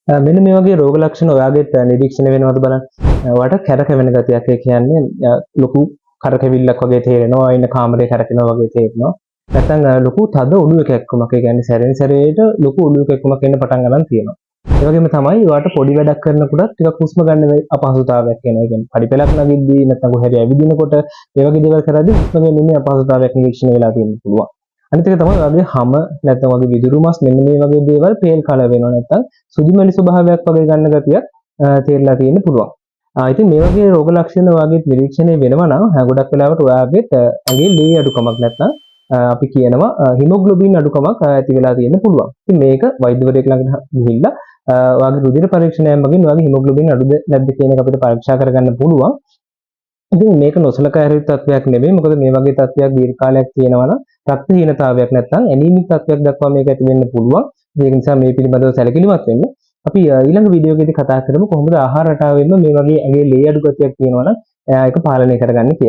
මෙන්න මේ වගේ රෝග ලක්ෂණ ඔයාගෙත් නිරීක්ෂණය වෙනවද බලන්න. ඔයාට කැරකෙවෙන ගතියක් ඒ කියන්නේ ලොකු කරකැවිල්ලක් වගේ තේරෙනවා, ඉන්න කාමරේ කරකිනවා වගේ තේරෙනවා. නැත්නම් ලොකු තද ඔළුව කැක්කුමක්, ඒ කියන්නේ සැරෙන් සැරේට ලොකු ඔළුව කැක්කුමක් එන්න පටන් ගන්න තියෙනවා. ඒ වගේම තමයි ඔයාට පොඩි වැඩක් කරනකොට ටිකක් හුස්ම ගන්න අපහසුතාවයක් එනවා. ඒ කියන්නේ පඩි පෙලක් නගිද්දී නැත්නම් කොහේ ඇවිදිනකොට ඒ වගේ දේවල් කරද්දී හුස්ම ගැනීමේ අපහසුතාවයක් නිරීක්ෂණය වෙලා තියෙන්න පුළුවන්. අනිත් එක තමයි වගේ හැම නැත්නම් වගේ විදුරු මස් මෙන්න මේ වගේ දේවල් පේල් කලර් වෙනවා නැත්නම් සුදුමැලි ස්වභාවයක් වගේ ගන්න ගතියක් තේරලා තියෙන්න පුළුවන්. ඉතින් මේ වගේ රෝග ලක්ෂණ ඔයාගේ නිරීක්ෂණය වෙනවා නම් ගොඩක් වෙලාවට ඔයාගේ ඇඟේ ලේ අඩුකමක් නැත්නම් අපි කියනවා හිමොග්ලොබින් අඩුකමක් ඇති වෙලා තියෙන්න පුළුවන්. ඉතින් මේක වෛද්‍යවරයෙක් ළඟට ගිහිල්ලා ඔයාගේ රුධිර පරීක්ෂණයක් මගින් ඔයාගේ හිමොග්ලොබින් අඩුද නැද්ද කියන එක අපිට පරීක්ෂා කරගන්න පුළුවන්. ඉතින් මේක නොසලකා හැරිය තත්ත්වයක් නෙවෙයි. මොකද මේ වගේ තත්ත්වයක් දීර්ඝ කාලයක් තියෙනවා නම් රක්තහීනතාවයක් නැත්නම් ඇනීමික් තත්ත්වයක් දක්වා මේක ඇති වෙන්න පුළුවන්. ඒක නිසා මේ පිළිබඳව සැලකිලිමත් වෙන්න. අපි ඊළඟ වීඩියෝ එකේදී කතා කරමු කොහොමද ආහාර රටාවෙන්ම මේ වගේ ඇඟේ ලේ අඩු ගතියක් තියෙනවා නම් ඒක පාලනය කරගන්න කියලා.